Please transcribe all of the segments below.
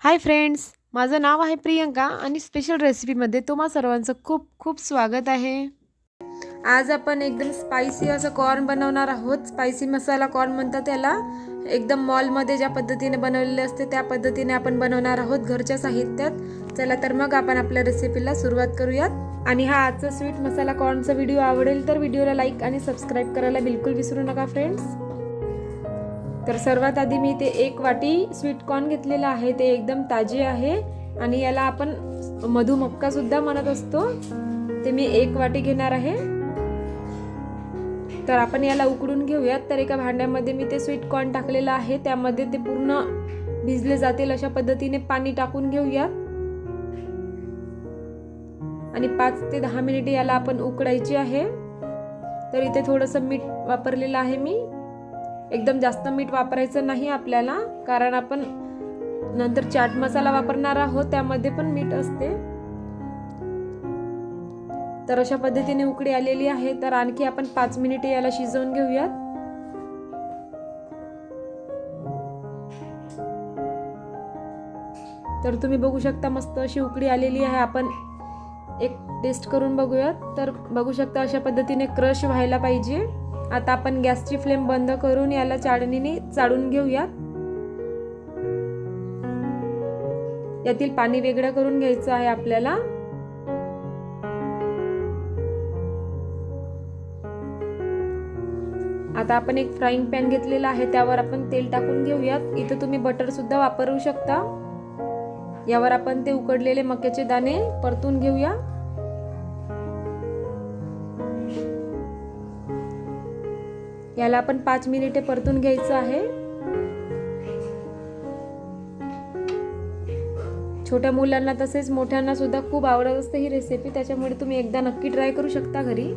Hi friends, माझं नाव आहे प्रियंका आणि स्पेशल रेसिपीमध्ये तुम्हा सर्वांचं खूप खूप स्वागत आहे। आज आपण एकदम स्पायसी असं कॉर्न बनवणार आहोत। स्पायसी मसाला कॉर्न म्हणतात त्याला। एकदम मॉलमध्ये ज्या पद्धतीने बनवलेले असते त्या पद्धतीने आपण बनवणार आहोत घरच्या साहित्यात। चला तर मग आपण आपल्या रेसिपीला सुरुवात करूयात। आणि हा आजचा स्वीट मसाला कॉर्नचा व्हिडिओ आवडेल तर व्हिडिओला लाईक आणि सबस्क्राइब करायला बिलकुल विसरू नका फ्रेंड्स। तर सर्वात आधी मी ते 1 वाटी स्वीट कॉर्न घेतलेला आहे। ते एकदम ताजे आहे आणि याला आपण मधुमक्का सुद्धा म्हणत असतो। ते मी 1 वाटी घेणार आहे। तर आपण याला उकडून घेऊयात। तर एका भांड्यामध्ये मी ते स्वीट कॉर्न टाकलेला आहे, त्यामध्ये ते पूर्ण भिजले जातील अशा पद्धतीने पाणी टाकून घेऊयात आणि 5 ते 10 मिनिटे याला आपण उकडायचे आहे। तर इथे थोडंसं मीठ वापरलेलं आहे मी। एकदम जास्त मीठ वापरायचं नाही आपल्याला, कारण आपण नंतर चाट मसाला वापरणार आहोत, त्यामध्ये पण मीठ असते। तर अशा पद्धतीने उकळी आलेली आहे। तर आणखी आपण 5 मिनिटे याला शिजवून घेऊयात। तर तुम्ही बघू शकता मस्त अशी उकळी आलेली आहे। आपण एक टेस्ट करून बघूयात। तर बघू शकता अशा पद्धतीने क्रश व्हायला पाहिजे। आता आपण गॅसची फ्लेम बंद करून याला चाळणीने चाळून घेऊयात। यातील पाणी वेगळं करून घ्यायचं आहे आपल्याला। आता आपण एक फ्राईंग पॅन घेतलेला आहे, त्यावर आपण तेल टाकून घेऊयात। इथे तुम्ही बटर सुद्धा वापरू शकता। यावर आपण ते उकडलेले मक्याचे दाणे परतून घेऊया। याला आपण 5 मिनिटे परतून घ्यायचं आहे। छोट्या मुलांना तसेच मोठ्यांना सुद्धा खूप आवडत असते ही रेसिपी, त्याच्यामुळे तुम्ही एकदा नक्की ट्राय करू शकता घरी।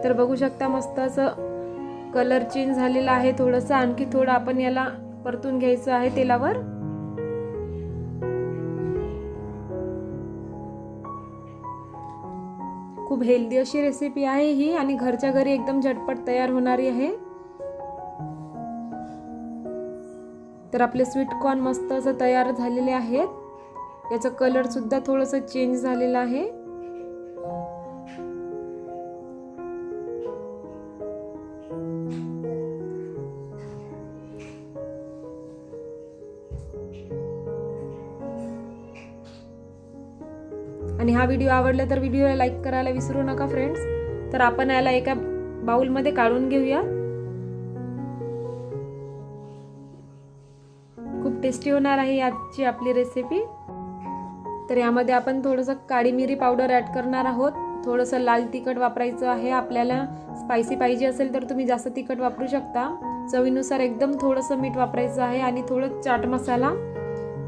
तर बघू शकता मस्त असं कलर चेंज झालेला आहे थोडंसं। आणखी थोडं आपण याला परतून घ्यायचं आहे तेलावर। खूप हेल्दी अशी रेसिपी आहे ही आणि घरच्या घरी एकदम झटपट तयार होणारी आहे। तर आपले स्वीट कॉर्न मस्त असं तयार झालेले आहेत। याचा कलर सुद्धा थोडंसं चेंज झालेला आहे। आणि हा व्हिडिओ आवडला तर व्हिडिओला लाईक करायला विसरू नका फ्रेंड्स। तर आपण याला एका बाउल मध्ये काढून घेऊया। खूप टेस्टी होणार आहे आजची आपली रेसिपी। तर यामध्ये आपण थोडंसं काळी मिरी पावडर ऍड करणार आहोत। थोडंसं लाल तिखट वापरायचं आहे आपल्याला। स्पायसी पाहिजे असेल तर तुम्ही जास्त तिखट वापरू शकता। चवीनुसार एकदम थोडंसं मीठ वापरायचं आहे आणि थोडं चाट मसाला।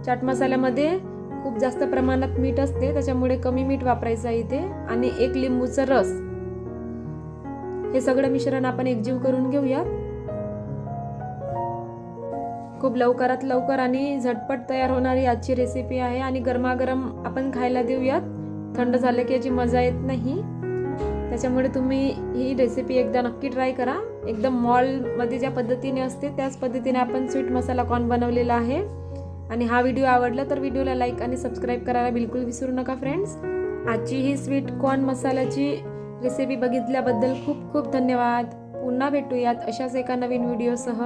चाट मसाल्यामध्ये खूप जास्त प्रमाणात मीठ असते, त्याच्यामुळे कमी मीठ वापरायचं आहे इथे। आणि 1 लिंबूचा रस। हे सगळं मिश्रण आपण एकजीव करून घेऊया। खूप लवकरात लवकर आणि झटपट तयार होणारी आजची रेसिपी आहे आणि गरमागरम आपण खायला देऊयात। थंड झाले की याची मजा येत नाही, त्याच्यामुळे तुम्ही ही रेसिपी एकदा नक्की ट्राय करा। एकदम मॉलमध्ये ज्या पद्धतीने असते त्याच पद्धतीने आपण स्वीट मसाला कॉर्न बनवलेला आहे। आणि हा व्हिडिओ आवडला तर व्हिडिओला लाईक आणि सबस्क्राइब करायला बिलकुल विसरू नका फ्रेंड्स। आजची ही स्वीट कॉर्न मसाल्याची रेसिपी बघितल्याबद्दल खूप खूप धन्यवाद। पुन्हा भेटूयात अशाच एका नवीन व्हिडिओसह।